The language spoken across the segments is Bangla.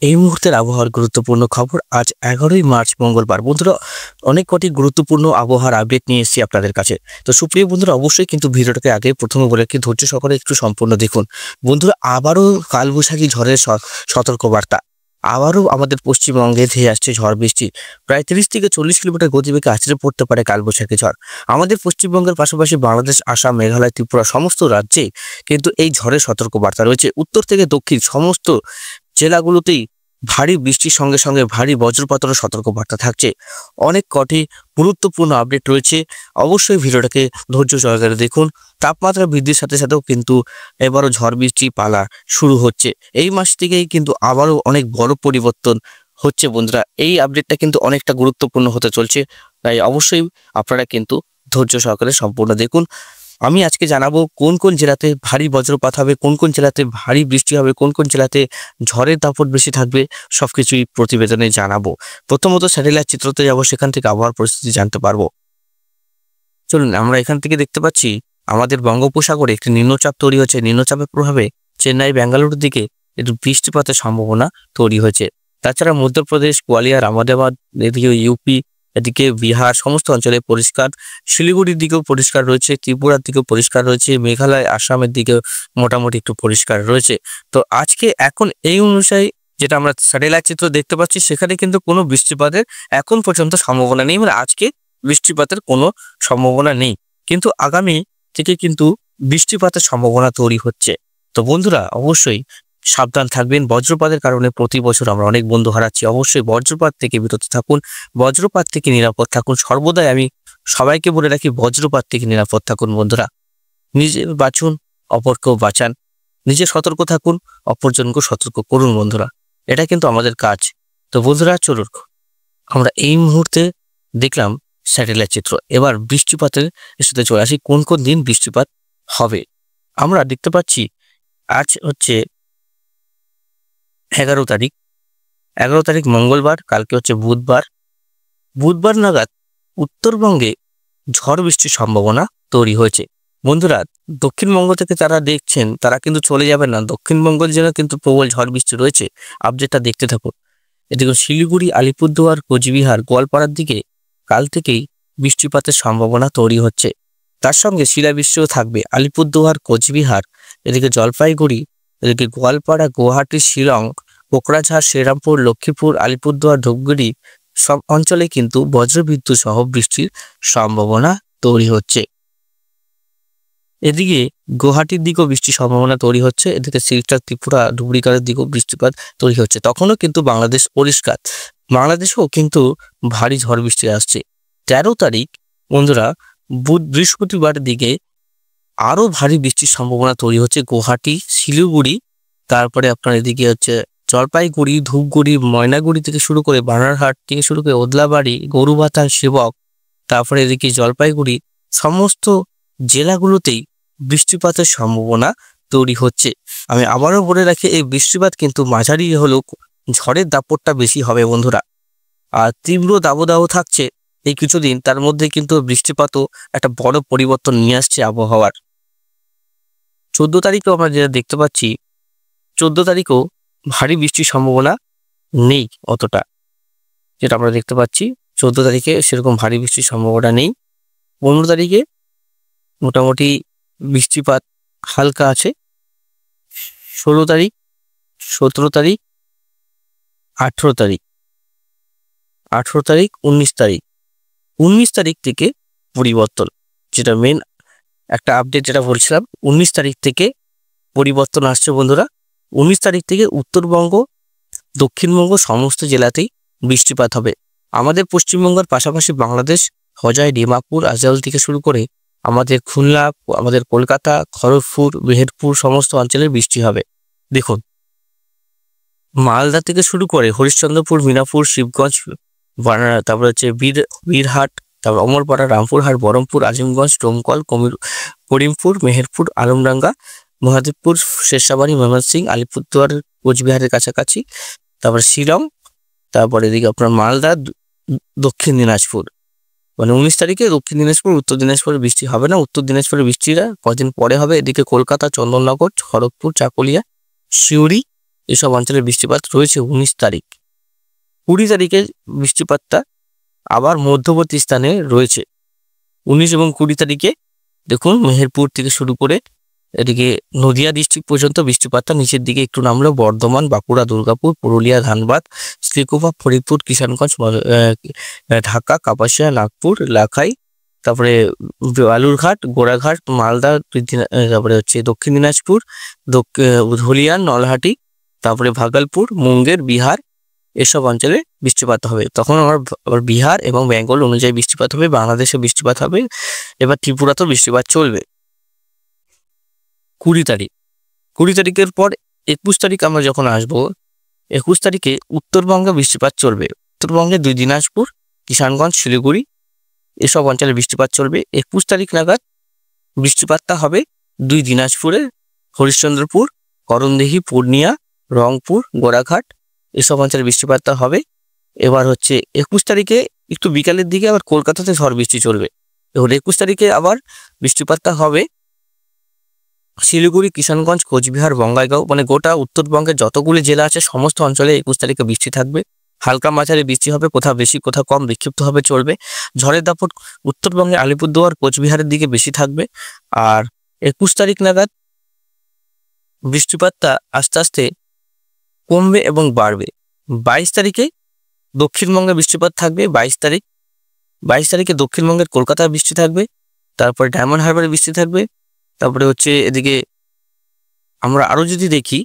এই মুহূর্তের আবহাওয়ার গুরুত্বপূর্ণ খবর আজ 11ই মার্চ মঙ্গলবার। বন্ধুরা, অনেক কটি গুরুত্বপূর্ণ আবহাওয়ার আপডেট নিয়ে এসেছি আপনাদের কাছে। তো সুপ্রিয় বন্ধুরা, অবশ্যই কিন্তু ভিডিওটাকে আগে প্রথমে বলে রাখি, ধৈর্য সহকারে একটু সম্পূর্ণ দেখুন। বন্ধুরা, আবারও কালবৈশাখী ঝড়ের সতর্কবার্তা। আবারও আমাদের পশ্চিমবঙ্গে ধেয়ে আসছে ঝড় বৃষ্টি। প্রায় 30 থেকে 40 কিলোমিটার গতিবেগে আছড়ে পড়তে পারে কালবৈশাখী ঝড়। আমাদের পশ্চিমবঙ্গের পাশাপাশি বাংলাদেশ, আসাম, মেঘালয়, ত্রিপুরা সমস্ত রাজ্যে কিন্তু এই ঝড়ের সতর্কবার্তা রয়েছে। উত্তর থেকে দক্ষিণ সমস্ত জেলাগুলোতেই ভারী বৃষ্টির সঙ্গে সঙ্গে ভারী বজ্রপাতেরও সতর্কবার্তা থাকছে। অনেক কটি গুরুত্বপূর্ণ আপডেট রয়েছে, অবশ্যই ভিডিওটাকে ধৈর্য সহকারে দেখুন। তাপমাত্রা বৃদ্ধির সাথে সাথেও কিন্তু এবারও ঝড় বৃষ্টি পালা শুরু হচ্ছে। এই মাস থেকেই কিন্তু আবারও অনেক বড় পরিবর্তন হচ্ছে। বন্ধুরা, এই আপডেটটা কিন্তু অনেকটা গুরুত্বপূর্ণ হতে চলছে, তাই অবশ্যই আপনারা কিন্তু ধৈর্য সহকারে সম্পূর্ণ দেখুন। আমি আজকে জানাবো কোন কোন জেলাতে ভারী বজ্রপাত হবে, কোন কোন জেলাতে ভারী বৃষ্টি হবে, কোন কোন জেলাতে ঝড়ের দাপট বেশি থাকবে, সবকিছুই প্রতিবেদনে জানাবো। প্রথমত স্যাটেলাইট চিত্রতে যাবো, সেখান থেকে আবহাওয়ার পরিস্থিতি জানতে পারবো। চলুন, আমরা এখান থেকে দেখতে পাচ্ছি আমাদের বঙ্গোপসাগরে একটি নিম্নচাপ তৈরি হয়েছে। নিম্নচাপের প্রভাবে চেন্নাই, বেঙ্গালুরুর দিকে একটু বৃষ্টিপাতের সম্ভাবনা তৈরি হয়েছে। তাছাড়া মধ্যপ্রদেশ, গোয়ালিয়র, আহমেদাবাদ, এদিকে ইউপি, এদিকে বিহার সমস্ত অঞ্চলে পরিষ্কার। শিলিগুড়ির দিকেও পরিষ্কার রয়েছে, ত্রিপুরার দিকেও পরিষ্কার রয়েছে, মেঘালয়, আসামের দিকেও মোটামুটি একটু পরিষ্কার রয়েছে। তো আজকে এখন এই অনুযায়ী যেটা আমরা স্যাটেলাইট চিত্র দেখতে পাচ্ছি, সেখানে কিন্তু কোনো বৃষ্টিপাতের এখন পর্যন্ত সম্ভাবনা নেই। মানে আজকে বৃষ্টিপাতের কোনো সম্ভাবনা নেই, কিন্তু আগামী থেকে কিন্তু বৃষ্টিপাতের সম্ভাবনা তৈরি হচ্ছে। তো বন্ধুরা, অবশ্যই সাবধান থাকবেন। বজ্রপাতের কারণে প্রতি বছর আমরা অনেক বন্ধু হারাচ্ছি। অবশ্যই বজ্রপাত থেকে বিরত থাকুন, বজ্রপাত থেকে নিরাপদ থাকুন। সর্বদাই আমি সবাইকে বলে রাখি, বজ্রপাত থেকে নিরাপদ থাকুন। বন্ধুরা, নিজে বাঁচুন, অপরকেও বাঁচান। নিজে সতর্ক থাকুন, অপরজনকে সতর্ক করুন। বন্ধুরা, এটা কিন্তু আমাদের কাজ। তো বন্ধুরা, চলুন আমরা এই মুহূর্তে দেখলাম স্যাটেলাইট চিত্র। এবার বৃষ্টিপাতের সাথে চলে আসি, কোন কোন দিন বৃষ্টিপাত হবে। আমরা দেখতে পাচ্ছি আজ হচ্ছে 11 তারিখ। 11 তারিখ মঙ্গলবার, কালকে হচ্ছে বুধবার। বুধবার নাগাদ উত্তরবঙ্গে ঝড় বৃষ্টির সম্ভাবনা তৈরি হয়েছে। বন্ধুরা, দক্ষিণবঙ্গ থেকে যারা দেখছেন তারা কিন্তু চলে যাবেন না, দক্ষিণবঙ্গের জন্য কিন্তু প্রবল ঝড় বৃষ্টি রয়েছে। আপডেটটা দেখতে থাকুন। এদিকে শিলিগুড়ি, আলিপুরদুয়ার, কোচবিহার, গোয়ালপাড়ার দিকে কাল থেকেই বৃষ্টিপাতের সম্ভাবনা তৈরি হচ্ছে। তার সঙ্গে শিলাবৃষ্টিও থাকবে আলিপুরদুয়ার, কোচবিহার, এদিকে জলপাইগুড়ি, এদিকে গোয়ালপাড়া, গুয়াহাটি, শিলং, কোকরাঝাড়, শ্রীরামপুর, লক্ষ্মীপুর, আলিপুরদুয়ার, ধূপগুড়ি সব অঞ্চলে কিন্তু বজ্রবিদ্যুৎ সহ বৃষ্টির সম্ভাবনা তৈরি হচ্ছে। এদিকে গুয়াহাটির দিকেও বৃষ্টির সম্ভাবনা তৈরি হচ্ছে। এদিকে শিলচর, ত্রিপুরা, ডুবরিগড়ের দিকেও বৃষ্টিপাত তৈরি হচ্ছে। তখনও কিন্তু বাংলাদেশ পরিষ্কার, বাংলাদেশেও কিন্তু ভারী ঝড় বৃষ্টি আসছে। 13 তারিখ বন্ধুরা, বৃহস্পতিবার দিকে আরো ভারী বৃষ্টির সম্ভাবনা তৈরি হচ্ছে। গুয়াহাটি, শিলিগুড়ি, তারপরে আপনার এদিকে হচ্ছে জলপাইগুড়ি, ধূপগুড়ি, ময়নাগুড়ি থেকে শুরু করে বানারহাট থেকে শুরু করে ওদলাবাড়ি, গরুবাথান, সেবক, তারপরে এদিকে জলপাইগুড়ি সমস্ত জেলাগুলোতেই বৃষ্টিপাতের সম্ভাবনা তৈরি হচ্ছে। আমি আবারও বলে রাখি, এই বৃষ্টিপাত কিন্তু মাঝারি হলেও ঝড়ের দাপটটা বেশি হবে বন্ধুরা। আর তীব্র দাবদাহ থাকছে এই কিছুদিন, তার মধ্যে কিন্তু বৃষ্টিপাতও একটা বড় পরিবর্তন নিয়ে আসছে আবহাওয়ার। 14 তারিখেও আমরা যেটা দেখতে পাচ্ছি, 14 তারিখেও ভারী বৃষ্টির সম্ভাবনা নেই অতটা, যেটা আমরা দেখতে পাচ্ছি। 14 তারিখে সেরকম ভারী বৃষ্টির সম্ভাবনা নেই। 15 তারিখে মোটামুটি বৃষ্টিপাত হালকা আছে। 16 তারিখ, 17 তারিখ, 18 তারিখ, 18 তারিখ, 19 তারিখ, 19 তারিখ থেকে পরিবর্তন, যেটা মেন একটা আপডেট যেটা বলছিলাম, 19 তারিখ থেকে পরিবর্তন আসছে বন্ধুরা। 19 তারিখ থেকে উত্তরবঙ্গ, দক্ষিণবঙ্গ সমস্ত জেলাতেই বৃষ্টিপাত হবে। আমাদের পশ্চিমবঙ্গের পাশাপাশি বাংলাদেশ, হোজাই, ডিমাপুর, আজল থেকে শুরু করে আমাদের খুলনা, আমাদের কলকাতা, খড়গপুর, মেহেরপুর সমস্ত অঞ্চলে বৃষ্টি হবে। দেখুন, মালদা থেকে শুরু করে হরিশ্চন্দ্রপুর, মিনাপুর, শিবগঞ্জ, তারপরে হচ্ছে বীরহাট, তারপর অমরপাড়া, রামপুরহাট, বহরমপুর, আজিমগঞ্জ, ডোমকল, করিমপুর, মেহেরপুর, আলমডাঙ্গা, মহাদেবপুর, শেরশাবাড়ি, ময়মনসিং, আলিপুরদুয়ার, কোচবিহারের কাছাকাছি, তারপর শিলং, তারপরে এদিকে আপনার মালদা, দক্ষিণ দিনাজপুর। মানে 19 তারিখে দক্ষিণ দিনাজপুর, উত্তর দিনাজপুরে বৃষ্টি হবে না। উত্তর দিনাজপুরে বৃষ্টিটা কদিন পরে হবে। এদিকে কলকাতা, চন্দননগর, খড়গপুর, চাকুলিয়া, সিউড়ি, এসব অঞ্চলে বৃষ্টিপাত রয়েছে 19 তারিখ। 20 তারিখে বৃষ্টিপাতটা আবার মধ্যবর্তী স্থানে রয়েছে। 19 এবং 20 তারিখে দেখুন মেহেরপুর থেকে শুরু করে এদিকে নদিয়া ডিস্ট্রিক্ট পর্যন্ত বৃষ্টিপাতটা নিচের দিকে একটু নামলো। বর্ধমান, বাঁকুড়া, দুর্গাপুর, পুরুলিয়া, ধানবাদ, শ্রীকুপা, ফরিদপুর, কিষানগঞ্জ, ঢাকা, কাপাসিয়া, নাগপুর, লাখাই, তারপরে বালুরঘাট, গোড়াঘাট, মালদা, তারপরে হচ্ছে দক্ষিণ দিনাজপুর, ধুলিয়ান, নলহাটি, তারপরে ভাগলপুর, মুঙ্গের, বিহার, এসব অঞ্চলে বৃষ্টিপাত হবে। তখন আবার বিহার এবং বেঙ্গল অনুযায়ী বৃষ্টিপাত হবে, বাংলাদেশে বৃষ্টিপাত হবে। এবার ত্রিপুরাতেও বৃষ্টিপাত চলবে। 20 তারিখ, 20 তারিখের পর 21 তারিখ আমরা যখন আসবো, 21 তারিখে উত্তরবঙ্গে বৃষ্টিপাত চলবে। উত্তরবঙ্গে 2 দিনাজপুর, কিষানগঞ্জ, শিলিগুড়ি এসব অঞ্চলে বৃষ্টিপাত চলবে। 21 তারিখ নাগাদ বৃষ্টিপাতটা হবে 2 দিনাজপুরে, হরিশ্চন্দ্রপুর, করণদিঘি, পূর্ণিয়া, রংপুর, গোড়াঘাট এসব অঞ্চলে বৃষ্টিপাতটা হবে। এবার হচ্ছে 21 তারিখে একটু বিকালের দিকে আবার কলকাতাতে ঝড় বৃষ্টি চলবে। এবার 21 তারিখে আবার বৃষ্টিপাতটা হবে শিলিগুড়ি, কিষানগঞ্জ, কোচবিহার, বঙ্গাইগাঁও, মানে গোটা উত্তরবঙ্গের যতগুলি জেলা আছে সমস্ত অঞ্চলে 21 তারিখে বৃষ্টি থাকবে। হালকা মাঝারি বৃষ্টি হবে, কোথাও বেশি কোথাও কম, বিক্ষিপ্তভাবে চলবে। ঝড়ের দাপট উত্তরবঙ্গে আলিপুরদুয়ার, কোচবিহারের দিকে বেশি থাকবে। আর 21 তারিখ নাগাদ বৃষ্টিপাতটা আস্তে আস্তে কমবে এবং বাড়বে। 22 তারিখে দক্ষিণবঙ্গে বৃষ্টিপাত থাকবে। 22 তারিখে দক্ষিণবঙ্গের কলকাতায় বৃষ্টি থাকবে, তারপরে ডায়মন্ড হারবারে বৃষ্টি থাকবে। তারপরে হচ্ছে এদিকে আমরা আরো যদি দেখি,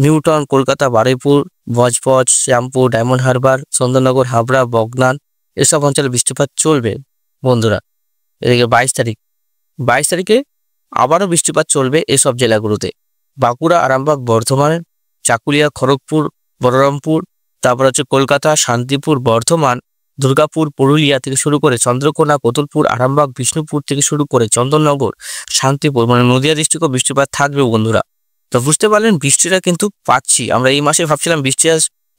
নিউটাউন, কলকাতা, বারুইপুর, বজবজ, শ্যামপুর, ডায়মন্ড হারবার, চন্দননগর, হাবড়া, বগনান এসব অঞ্চলে বৃষ্টিপাত চলবে বন্ধুরা। এদিকে 22 তারিখে আবারও বৃষ্টিপাত চলবে এসব জেলাগুলোতে। বাঁকুড়া, আরামবাগ, বর্ধমান, চাকুলিয়া, খড়গপুর, বলরামপুর, তারপর হচ্ছে কলকাতা, শান্তিপুর, বর্ধমান, দুর্গাপুর, পুরুলিয়া থেকে শুরু করে চন্দ্রকোনা, কতুলপুর, আরামবাগ, বিষ্ণুপুর থেকে শুরু করে চন্দননগর, শান্তিপুর, মানে নদিয়া ডিস্ট্রিক্টও বৃষ্টিপাত থাকবে বন্ধুরা। তো বুঝতে পারলেন বৃষ্টিটা কিন্তু পাচ্ছি আমরা। এই মাসে ভাবছিলাম বৃষ্টি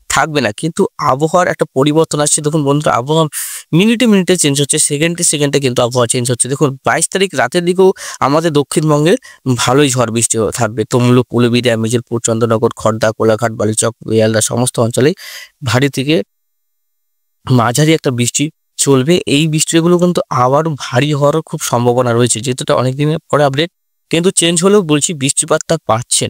থাকবে না, কিন্তু আবহাওয়ার একটা পরিবর্তন আসছে। দেখুন বন্ধুরা, আবহাওয়া মিনিটে মিনিটে চেঞ্জ হচ্ছে, সেকেন্ডে সেকেন্ডে কিন্তু আবহাওয়া চেঞ্জ হচ্ছে। দেখুন 22 তারিখ রাতের দিকেও আমাদের দক্ষিণবঙ্গে ভালোই ঝড় বৃষ্টি থাকবে। তমলুক, উলুবেড়িয়া, মেজিলপুর, চন্দ্রনগর, খড়দা, কোলাঘাট, বালিচক, বেয়ালদা সমস্ত অঞ্চলে ভারী থেকে মাঝারি একটা বৃষ্টি চলবে। এই বৃষ্টিগুলো কিন্তু আবারও ভারী হওয়ারও খুব সম্ভাবনা রয়েছে, যেহেতু অনেকদিনের পরে আপডেট কিন্তু চেঞ্জ হলেও বলছি বৃষ্টিপাতটা পাচ্ছেন,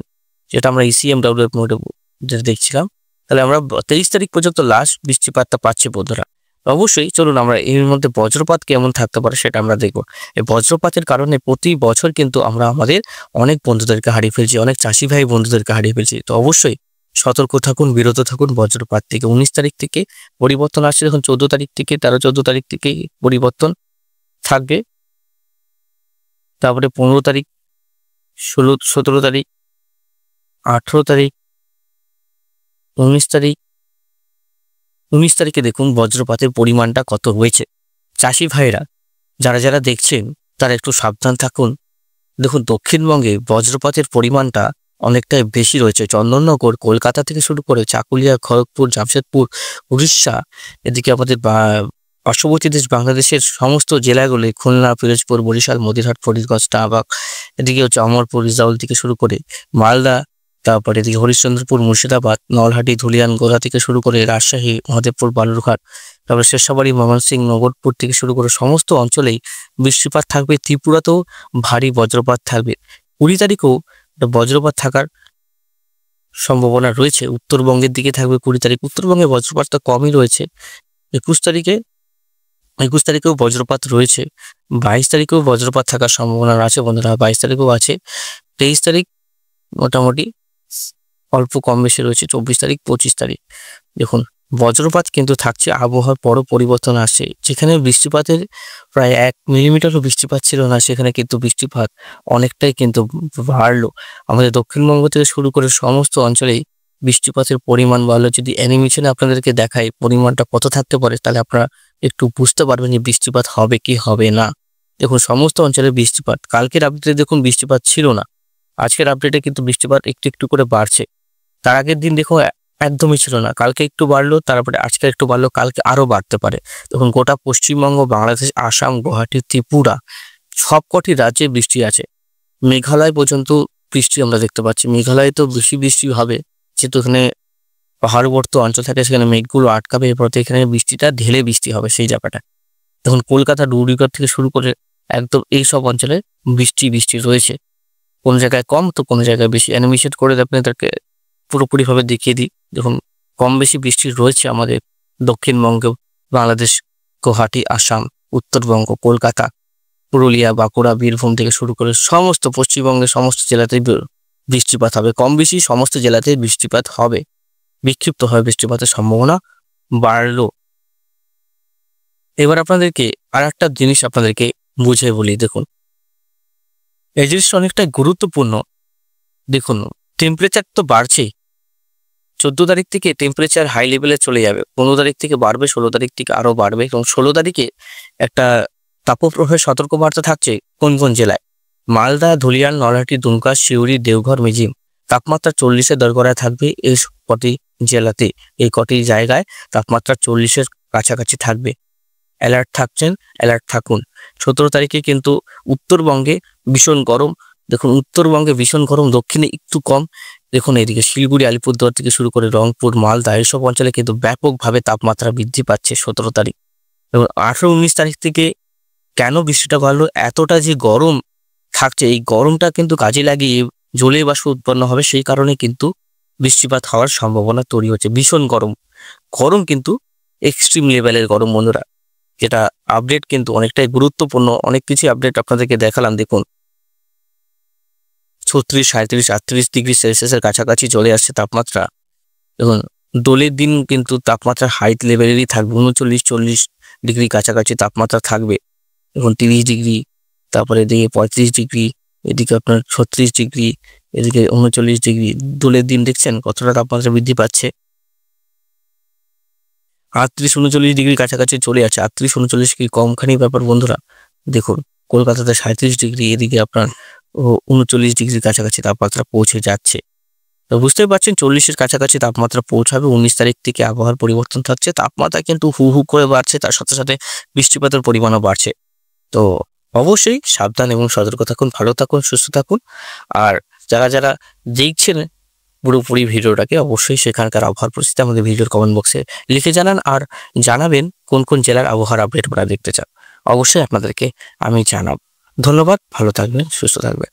যেটা আমরা ECMW মোডে যেটা দেখছিলাম। তাহলে আমরা 23 তারিখ পর্যন্ত লাস্ট বৃষ্টিপাতটা পাচ্ছি বন্ধুরা। অবশ্যই চলুন আমরা এর মধ্যে বজ্রপাত কেমন থাকতে পারে সেটা আমরা দেখব। এই বজ্রপাতের কারণে প্রতি বছর কিন্তু আমরা আমাদের অনেক বন্ধুদেরকে হারিয়ে ফেলছি, অনেক চাষি ভাই বন্ধুদেরকে হারিয়ে ফেলছি। তো অবশ্যই সতর্ক থাকুন, বিরত থাকুন বজ্রপাত থেকে। 19 তারিখ থেকে পরিবর্তন আসছে, দেখুন 14 তারিখ থেকে 13-14 তারিখ থেকে পরিবর্তন থাকবে। তারপরে 15 তারিখ, 17 তারিখ, 18 তারিখ, 19 তারিখ। 19 তারিখে দেখুন বজ্রপাতের পরিমাণটা কত হয়েছে। চাষি ভাইরা যারা যারা দেখছেন তারা একটু সাবধান থাকুন। দেখুন দক্ষিণবঙ্গে বজ্রপাতের পরিমাণটা অনেকটাই বেশি রয়েছে। চন্দননগর, কলকাতা থেকে শুরু করে চাকুলিয়া, খড়গপুর, জামশেদপুর, উড়িষ্যা, এদিকে আমাদের পার্শ্ববর্তী দেশ বাংলাদেশের সমস্ত জেলাগুলি, খুলনা, পিরোজপুর, বরিশাল, মদিরহাট, ফরিদগঞ্জ, টাবাক, এদিকে হচ্ছে অমরপুর, রিজাউল থেকে শুরু করে মালদা, তারপরে এদিকে হরিশ্চন্দ্রপুর, মুর্শিদাবাদ, নলহাটি, ধুলিয়ান, গোলা থেকে শুরু করে রাজশাহী, মহাদেবপুর, বালুরঘাট, তারপরে শেরশাবাড়ি, ময়মনসিংহ, নগরপুর থেকে শুরু করে সমস্ত অঞ্চলেই বৃষ্টিপাত থাকবে। ত্রিপুরাতেও ভারী বজ্রপাত থাকবে। 20 তারিখেও বজ্রপাত থাকার সম্ভাবনা রয়েছে। উত্তরবঙ্গের দিকে থাকবে 20 তারিখ। উত্তরবঙ্গে বজ্রপাতটা কমই রয়েছে। 21 তারিখেও বজ্রপাত রয়েছে। 22 তারিখেও বজ্রপাত থাকার সম্ভাবনা আছে বন্ধুরা, 22 তারিখেও আছে। 23 তারিখ মোটামুটি অল্প কম বেশি রয়েছে। 24 তারিখ, 25 তারিখ দেখুন বজ্রপাত কিন্তু থাকছে। আবহাওয়ার বড় পরিবর্তন আসছে। যেখানে বৃষ্টিপাতের প্রায় 1 মিলিমিটারও বৃষ্টিপাত ছিল না, সেখানে কিন্তু বৃষ্টিপাত অনেকটাই কিন্তু বাড়লো। আমাদের দক্ষিণবঙ্গ থেকে শুরু করে সমস্ত অঞ্চলেই বৃষ্টিপাতের পরিমাণ বাড়লো। যদি অ্যানিমেশনে আপনাদেরকে দেখাই পরিমাণটা কত থাকতে পারে, তাহলে আপনারা একটু বুঝতে পারবেন যে বৃষ্টিপাত হবে কি হবে না। দেখুন সমস্ত অঞ্চলে বৃষ্টিপাত। কালকের আপডেটে দেখুন বৃষ্টিপাত ছিল না, আজকের আপডেটে কিন্তু বৃষ্টিপাত একটু একটু করে বাড়ছে। তার আগের দিন দেখো একদমই ছিল না, কালকে একটু বাড়লো, তারপরে আজকে একটু বাড়লো, কালকে আরো বাড়তে পারে। দেখুন গোটা পশ্চিমবঙ্গ, বাংলাদেশ, আসাম, গুয়াহাটি, ত্রিপুরা সবকটি রাজ্যে বৃষ্টি আছে। মেঘালয় পর্যন্ত বৃষ্টি আমরা দেখতে পাচ্ছি। মেঘালয়ে তো বেশি বৃষ্টি হবে, যেহেতু এখানে পাহাড়বর্তী অঞ্চল থাকে সেখানে মেঘগুলো আটকাবে, এরপর তো এখানে বৃষ্টিটা ঢেলে বৃষ্টি হবে সেই জায়গাটা। দেখুন কলকাতা ডুমরিগড় থেকে শুরু করে একদম এইসব অঞ্চলে বৃষ্টি রয়েছে, কোনো জায়গায় কম তো কোনো জায়গায় বেশি। অ্যানিমেশন করে আপনাদেরকে পুরোপুরিভাবে দেখিয়ে দিই। দেখুন কম বেশি বৃষ্টি রয়েছে আমাদের দক্ষিণবঙ্গে, বাংলাদেশ, গুয়াহাটি, আসাম, উত্তরবঙ্গ, কলকাতা, পুরুলিয়া, বাঁকুড়া, বীরভূম থেকে শুরু করে সমস্ত পশ্চিমবঙ্গের সমস্ত জেলাতেই বৃষ্টিপাত হবে। কম বেশি সমস্ত জেলাতেই বৃষ্টিপাত হবে, বিক্ষিপ্ত হয় বৃষ্টিপাতের সম্ভাবনা বাড়লো। এবার আপনাদেরকে আর একটা জিনিস আপনাদেরকে বুঝে বলি। দেখুন এই জিনিসটা অনেকটাই গুরুত্বপূর্ণ। দেখুন টেম্পারেচার তো বাড়ছেই, 14 তারিখ থেকে টেম্পারেচার হাই লেভেলে চলে যাবে, 15 তারিখ থেকে বাড়বে, 16 তারিখ থেকে আরো বাড়বে এবং 16 তারিখে একটা তাপপ্রবাহের সতর্কবার্তা থাকছে কোন কোন জেলায়। মালদা, ধুলিয়ান, নলহাটি, দুমকা, সিউড়ি, দেওঘর, মিজিম। তাপমাত্রা 40-এর দরগড়ায় থাকবে এই কটি জেলাতে। এই কটি জায়গায় তাপমাত্রা 40-এর কাছাকাছি থাকবে। অ্যালার্ট থাকছেন, অ্যালার্ট থাকুন। 17 তারিখে কিন্তু উত্তরবঙ্গে ভীষণ গরম। দেখুন উত্তরবঙ্গে ভীষণ গরম, দক্ষিণে একটু কম। দেখুন এদিকে শিলিগুড়ি, আলিপুরদুয়ার থেকে শুরু করে রংপুর, মালদা এইসব অঞ্চলে কিন্তু ব্যাপকভাবে তাপমাত্রা বৃদ্ধি পাচ্ছে 17 তারিখ। এবং 18-19 তারিখ থেকে কেন বৃষ্টিটা বাড়লো, এতটা যে গরম থাকছে, এই গরমটা কিন্তু কাজে লাগিয়ে জলীয় বাষ্প উৎপন্ন হবে, সেই কারণে কিন্তু বৃষ্টিপাত হওয়ার সম্ভাবনা তৈরি হচ্ছে। ভীষণ গরম, গরম কিন্তু এক্সট্রিম লেভেলের গরম বন্ধুরা, যেটা আপডেট কিন্তু অনেকটাই গুরুত্বপূর্ণ। অনেক কিছু আপডেট আপনাদেরকে দেখালাম। দেখুন 36, 37, 38 ডিগ্রি সেলসিয়াসের কাছাকাছি চলে আসছে তাপমাত্রা। দেখুন দোলের দিন কিন্তু তাপমাত্রা হাইট লেভেলেরই থাকবে, 39-40 ডিগ্রি কাছাকাছি তাপমাত্রা থাকবে। দেখুন 30 ডিগ্রি, তারপরে এদিকে 35 ডিগ্রি, এদিকে আপনার 36 ডিগ্রি, এদিকে 39 ডিগ্রি। দোলের দিন দেখছেন কতটা তাপমাত্রা বৃদ্ধি পাচ্ছে, 38-39 ডিগ্রি কাছাকাছি চলে আছে। 38-39 কি কমখানি ব্যাপার বন্ধুরা। দেখুন কলকাতাতে 37 ডিগ্রি, এদিকে আপনার 39 ডিগ্রির কাছাকাছি তাপমাত্রা পৌঁছে যাচ্ছে। তো বুঝতেই পারছেন 40-এর কাছাকাছি তাপমাত্রা পৌঁছাবে। 19 তারিখ থেকে আবহাওয়ার পরিবর্তন থাকছে, তাপমাত্রা কিন্তু হু হু করে বাড়ছে, তার সাথে সাথে বৃষ্টিপাতের পরিমাণও বাড়ছে। তো অবশ্যই সাবধান এবং সতর্ক থাকুন, ভালো থাকুন, সুস্থ থাকুন। আর যারা যারা দেখছেন পুরোপুরি ভিডিওটাকে, অবশ্যই সেখানকার আবহাওয়ার পরিস্থিতি আমাদের ভিডিওর কমেন্ট বক্সে লিখে জানান, আর জানাবেন কোন কোন জেলার আবহাওয়ার আপডেট আপনারা দেখতে চান। অবশ্যই আপনাদেরকে আমি জানাব। ধন্যবাদ, ভালো থাকবেন, সুস্থ থাকবেন।